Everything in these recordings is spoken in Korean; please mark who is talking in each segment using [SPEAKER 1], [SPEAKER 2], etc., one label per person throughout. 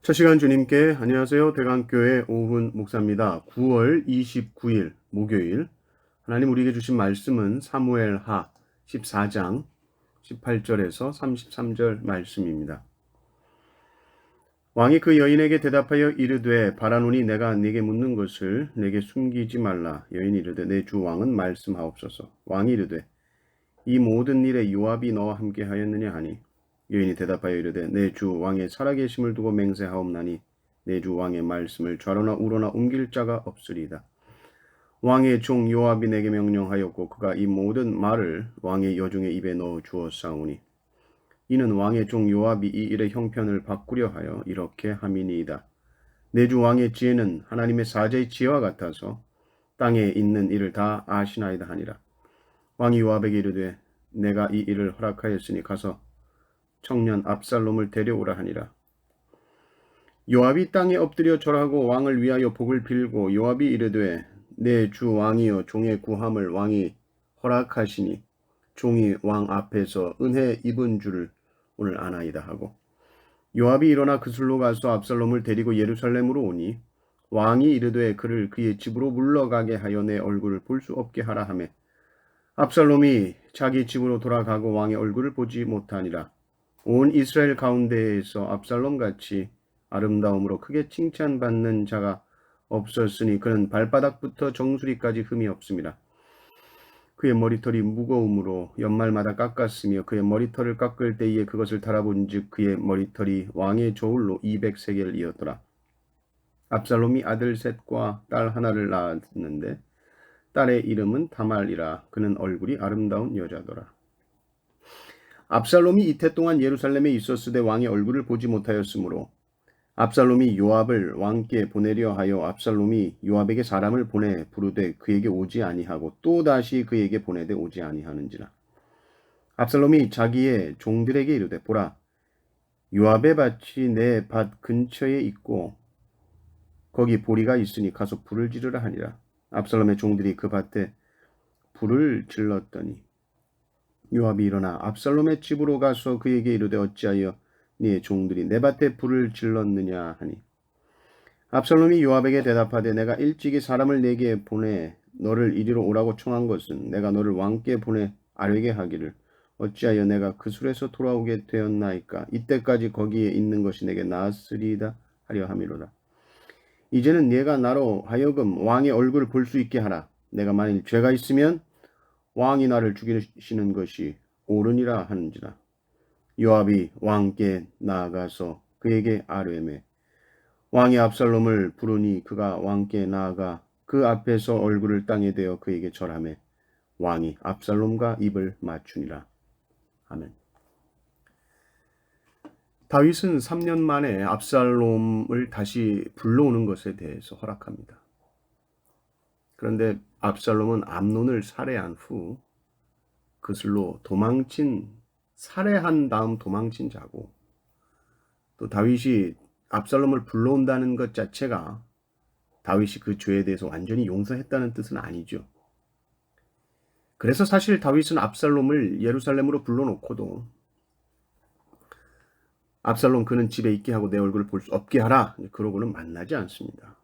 [SPEAKER 1] 첫 시간 주님께 안녕하세요. 대강교회 오훈 목사입니다. 9월 29일 목요일 하나님 우리에게 주신 말씀은 사무엘하 14장 18절에서 33절 말씀입니다. 왕이 그 여인에게 대답하여 이르되 바라노니 내가 네게 묻는 것을 내게 숨기지 말라. 여인이 이르되 내 주 왕은 말씀하옵소서. 왕이 이르되 이 모든 일에 요압이 너와 함께 하였느냐 하니 여인이 대답하여 이르되 내 주 왕의 살아계심을 두고 맹세하옵나니 내 주 왕의 말씀을 좌로나 우로나 옮길 자가 없으리이다. 왕의 종 요압이 내게 명령하였고 그가 이 모든 말을 왕의 여종의 입에 넣어 주었사오니 이는 왕의 종 요압이 이 일의 형편을 바꾸려 하여 이렇게 함이니이다. 내 주 왕의 지혜는 하나님의 사자의 지혜와 같아서 땅에 있는 일을 다 아시나이다 하니라. 왕이 요압에게 이르되 내가 이 일을 허락하였으니 가서 청년 압살롬을 데려오라 하니라. 요압이 땅에 엎드려 절하고 왕을 위하여 복을 빌고 요압이 이르되 내 주 왕이여 종의 구함을 왕이 허락하시니 종이 왕 앞에서 은혜 입은 줄을 오늘 아나이다 하고 요압이 일어나 그슬로 가서 압살롬을 데리고 예루살렘으로 오니 왕이 이르되 그를 그의 집으로 물러가게 하여 내 얼굴을 볼 수 없게 하라 하매 압살롬이 자기 집으로 돌아가고 왕의 얼굴을 보지 못하니라. 온 이스라엘 가운데에서 압살롬같이 아름다움으로 크게 칭찬받는 자가 없었으니 그는 발바닥부터 정수리까지 흠이 없습니다. 그의 머리털이 무거움으로 연말마다 깎았으며 그의 머리털을 깎을 때에 그것을 달아본즉 그의 머리털이 왕의 저울로 200세겔이었더라. 압살롬이 아들 셋과 딸 하나를 낳았는데 딸의 이름은 다말이라. 그는 얼굴이 아름다운 여자더라. 압살롬이 이태 동안 예루살렘에 있었으되 왕의 얼굴을 보지 못하였으므로 압살롬이 요압을 왕께 보내려 하여 압살롬이 요압에게 사람을 보내 부르되 그에게 오지 아니하고 또다시 그에게 보내되 오지 아니하는지라. 압살롬이 자기의 종들에게 이르되 보라 요압의 밭이 내 밭 근처에 있고 거기 보리가 있으니 가서 불을 지르라 하니라. 압살롬의 종들이 그 밭에 불을 질렀더니 요압이 일어나 압살롬의 집으로 가서 그에게 이르되 어찌하여 네 종들이 내 밭에 불을 질렀느냐 하니 압살롬이 요압에게 대답하되 내가 일찍이 사람을 내게 보내 너를 이리로 오라고 청한 것은 내가 너를 왕께 보내 아뢰게 하기를 어찌하여 내가 그술에서 돌아오게 되었나이까. 이때까지 거기에 있는 것이 내게 나았으리이다 하려 함이로다. 이제는 네가 나로 하여금 왕의 얼굴을 볼 수 있게 하라. 내가 만일 죄가 있으면 왕이 나를 죽이시는 것이 옳으니라 하는지라. 요압이 왕께 나아가서 그에게 아뢰매 왕이 압살롬을 부르니 그가 왕께 나아가 그 앞에서 얼굴을 땅에 대어 그에게 절하매 왕이 압살롬과 입을 맞추니라. 아멘. 다윗은 3년 만에 압살롬을 다시 불러오는 것에 대해서 허락합니다. 그런데 압살롬은 암논을 살해한 후 그슬로 살해한 다음 도망친 자고 또 다윗이 압살롬을 불러온다는 것 자체가 다윗이 그 죄에 대해서 완전히 용서했다는 뜻은 아니죠. 그래서 사실 다윗은 압살롬을 예루살렘으로 불러놓고도 압살롬 그는 집에 있게 하고 내 얼굴을 볼 수 없게 하라 그러고는 만나지 않습니다.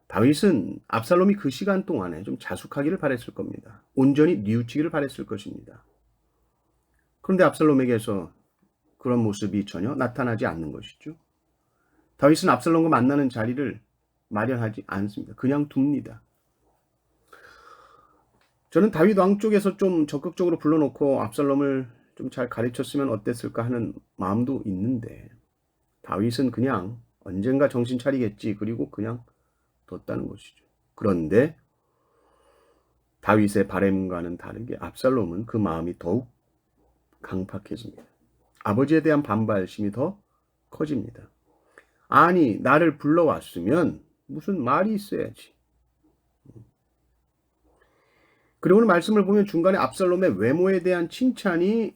[SPEAKER 1] 다윗은 압살롬이 그 시간 동안에 좀 자숙하기를 바랬을 겁니다. 온전히 뉘우치기를 바랬을 것입니다. 그런데 압살롬에게서 그런 모습이 전혀 나타나지 않는 것이죠. 다윗은 압살롬과 만나는 자리를 마련하지 않습니다. 그냥 둡니다. 저는 다윗 왕 쪽에서 좀 적극적으로 불러놓고 압살롬을 좀 잘 가르쳤으면 어땠을까 하는 마음도 있는데 다윗은 그냥 언젠가 정신 차리겠지 그리고 그냥 뒀다는 것이죠. 그런데 다윗의 바램과는 다르게 압살롬은 그 마음이 더욱 강팍해집니다. 아버지에 대한 반발심이 더 커집니다. 아니 나를 불러왔으면 무슨 말이 있어야지. 그리고 오늘 말씀을 보면 중간에 압살롬의 외모에 대한 칭찬이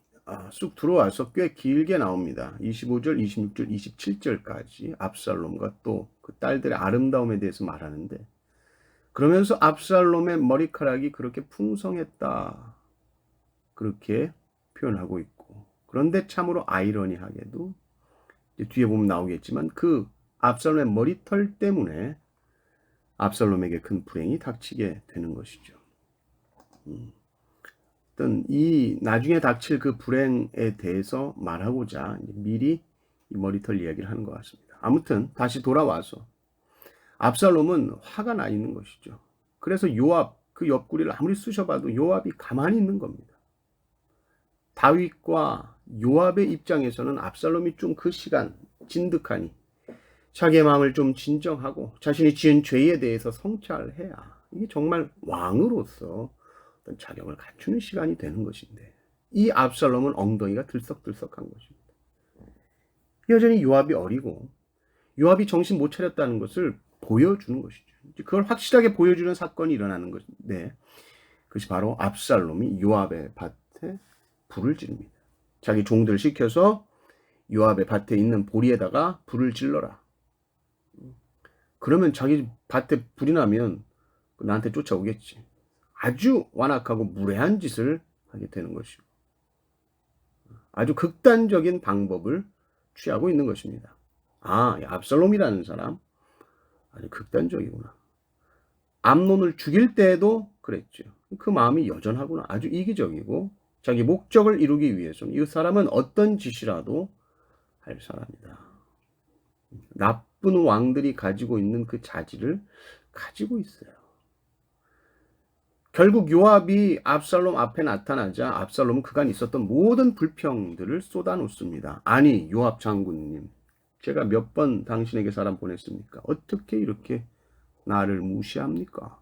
[SPEAKER 1] 쑥 들어와서 꽤 길게 나옵니다. 25절, 26절, 27절까지 압살롬과 또 그 딸들의 아름다움에 대해서 말하는데 그러면서 압살롬의 머리카락이 그렇게 풍성했다 그렇게 표현하고 있고 그런데 참으로 아이러니하게도 뒤에 보면 나오겠지만 그 압살롬의 머리털 때문에 압살롬에게 큰 불행이 닥치게 되는 것이죠. 어떤 이 나중에 닥칠 그 불행에 대해서 말하고자 미리 이 머리털 이야기를 하는 것 같습니다. 아무튼 다시 돌아와서 압살롬은 화가 나 있는 것이죠. 그래서 요압 그 옆구리를 아무리 쑤셔봐도 요압이 가만히 있는 겁니다. 다윗과 요압의 입장에서는 압살롬이 좀 그 시간 진득하니 자기의 마음을 좀 진정하고 자신이 지은 죄에 대해서 성찰해야 이게 정말 왕으로서 어떤 자격을 갖추는 시간이 되는 것인데 이 압살롬은 엉덩이가 들썩들썩한 것입니다. 여전히 요압이 어리고 요압이 정신 못 차렸다는 것을 보여주는 것이죠. 그걸 확실하게 보여주는 사건이 일어나는 것인데 그것이 바로 압살롬이 요압의 밭에 불을 지릅니다. 자기 종들 시켜서 요압의 밭에 있는 보리에다가 불을 질러라. 그러면 자기 밭에 불이 나면 나한테 쫓아오겠지. 아주 완악하고 무례한 짓을 하게 되는 것이고 아주 극단적인 방법을 취하고 있는 것입니다. 아, 압살롬이라는 사람 아주 극단적이구나. 암논을 죽일 때에도 그랬죠. 그 마음이 여전하구나. 아주 이기적이고 자기 목적을 이루기 위해서는 이 사람은 어떤 짓이라도 할 사람이다. 나쁜 왕들이 가지고 있는 그 자질을 가지고 있어요. 결국 요압이 압살롬 앞에 나타나자 압살롬은 그간 있었던 모든 불평들을 쏟아놓습니다. 아니 요압 장군님, 제가 몇 번 당신에게 사람 보냈습니까? 어떻게 이렇게 나를 무시합니까?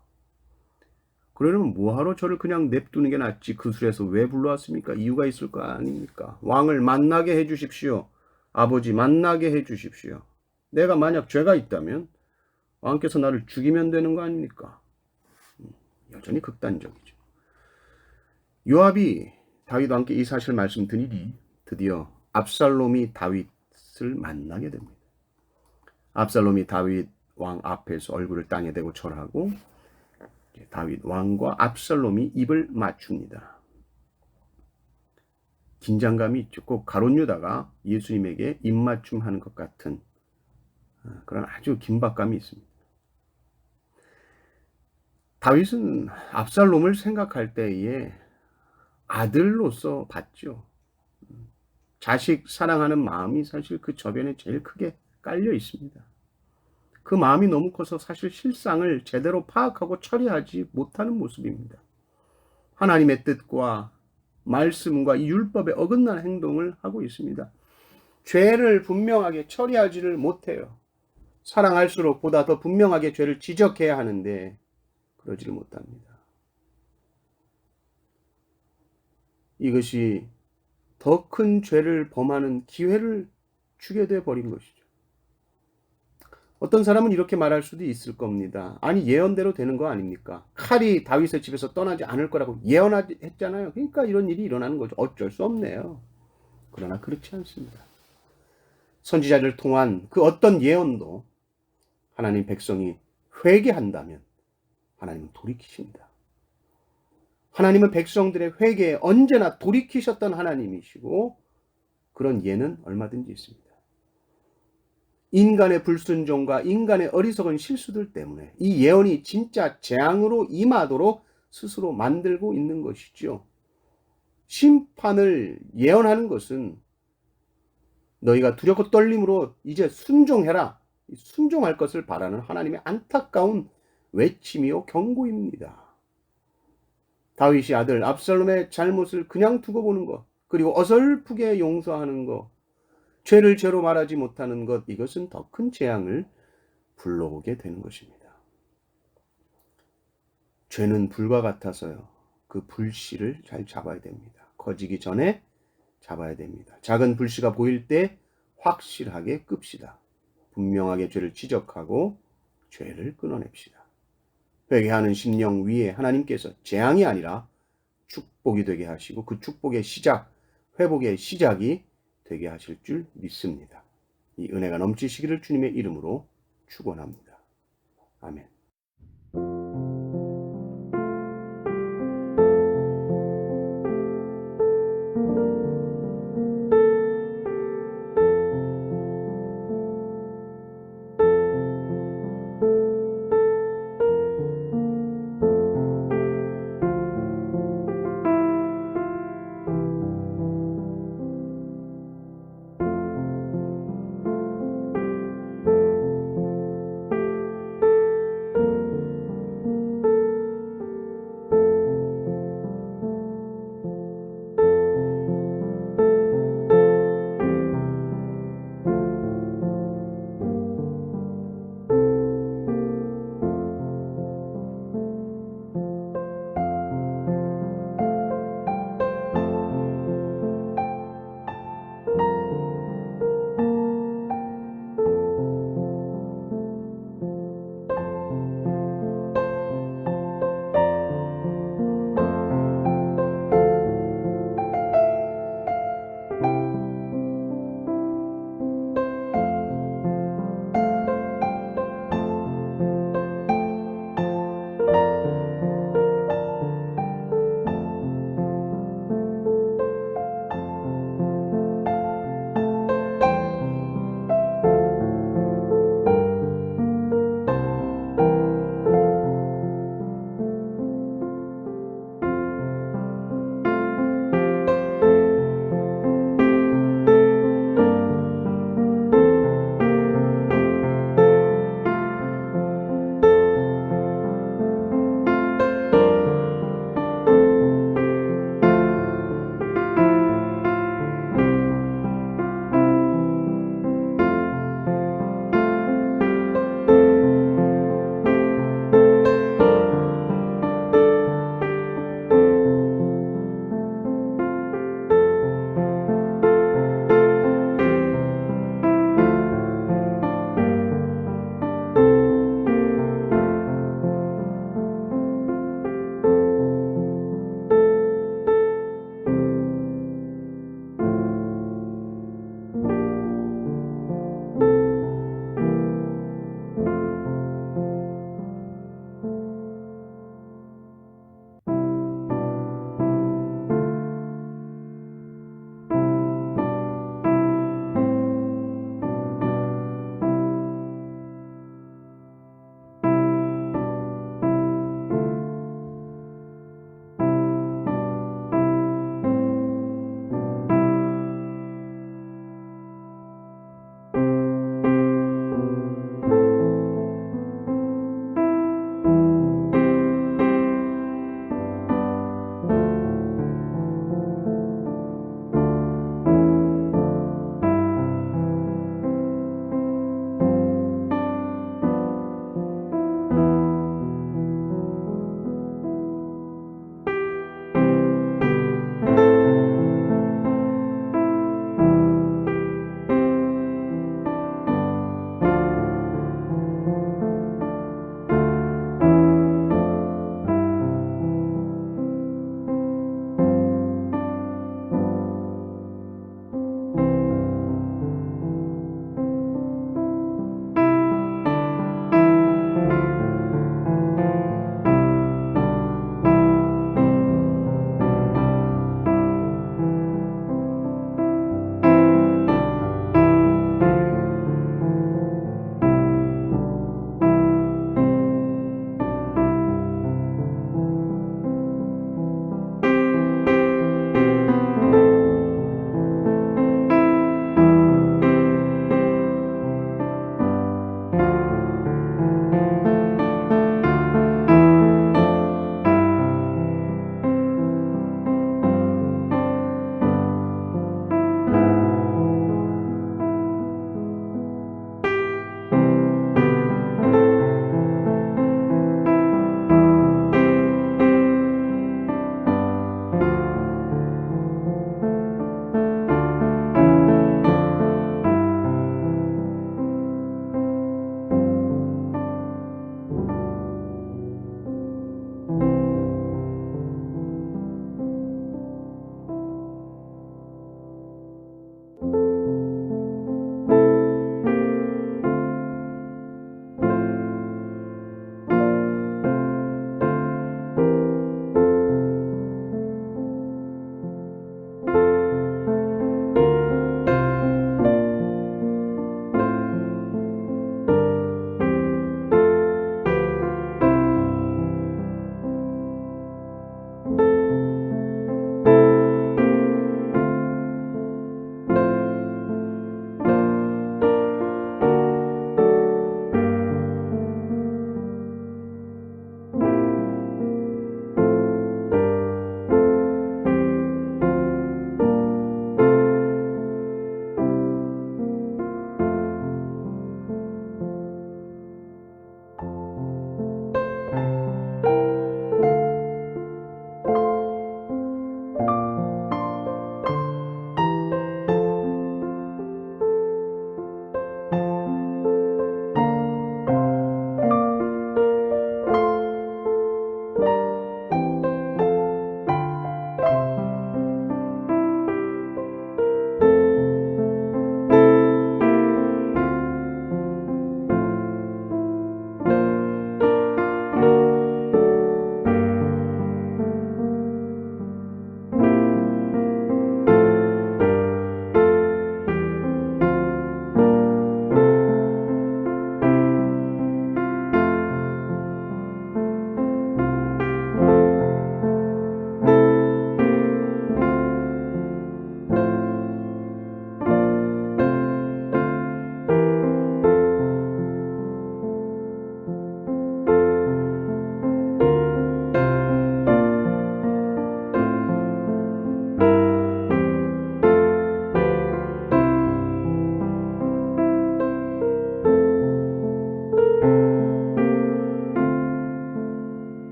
[SPEAKER 1] 그러려면 뭐하러 저를 그냥 냅두는 게 낫지 그 술에서 왜 불러왔습니까? 이유가 있을 거 아닙니까? 왕을 만나게 해주십시오. 아버지 만나게 해주십시오. 내가 만약 죄가 있다면 왕께서 나를 죽이면 되는 거 아닙니까? 여전히 극단적이죠. 요압이 다윗과 함께 이 사실을 말씀드리니 드디어 압살롬이 다윗을 만나게 됩니다. 압살롬이 다윗 왕 앞에서 얼굴을 땅에 대고 절하고 다윗 왕과 압살롬이 입을 맞춥니다. 긴장감이 있죠. 꼭 가룟 유다가 예수님에게 입맞춤하는 것 같은 그런 아주 긴박감이 있습니다. 다윗은 압살롬을 생각할 때에 아들로서 봤죠. 자식 사랑하는 마음이 사실 그 저변에 제일 크게 깔려 있습니다. 그 마음이 너무 커서 사실 실상을 제대로 파악하고 처리하지 못하는 모습입니다. 하나님의 뜻과 말씀과 이 율법에 어긋난 행동을 하고 있습니다. 죄를 분명하게 처리하지를 못해요. 사랑할수록 보다 더 분명하게 죄를 지적해야 하는데 그러지를 못합니다. 이것이 더 큰 죄를 범하는 기회를 주게 돼 버린 것이죠. 어떤 사람은 이렇게 말할 수도 있을 겁니다. 아니 예언대로 되는 거 아닙니까? 칼이 다윗의 집에서 떠나지 않을 거라고 예언했잖아요. 그러니까 이런 일이 일어나는 거죠. 어쩔 수 없네요. 그러나 그렇지 않습니다. 선지자를 통한 그 어떤 예언도 하나님 백성이 회개한다면 하나님은 돌이키십니다. 하나님은 백성들의 회개에 언제나 돌이키셨던 하나님이시고 그런 예는 얼마든지 있습니다. 인간의 불순종과 인간의 어리석은 실수들 때문에 이 예언이 진짜 재앙으로 임하도록 스스로 만들고 있는 것이죠. 심판을 예언하는 것은 너희가 두렵고 떨림으로 이제 순종해라. 순종할 것을 바라는 하나님의 안타까운 외침이요 경고입니다. 다윗이 아들 압살롬의 잘못을 그냥 두고 보는 것, 그리고 어설프게 용서하는 것, 죄를 죄로 말하지 못하는 것, 이것은 더 큰 재앙을 불러오게 되는 것입니다. 죄는 불과 같아서요. 그 불씨를 잘 잡아야 됩니다. 커지기 전에 잡아야 됩니다. 작은 불씨가 보일 때 확실하게 끕시다. 분명하게 죄를 지적하고 죄를 끊어냅시다. 회개하는 심령 위에 하나님께서 재앙이 아니라 축복이 되게 하시고 그 축복의 시작, 회복의 시작이 되게 하실 줄 믿습니다. 이 은혜가 넘치시기를 주님의 이름으로 축원합니다. 아멘.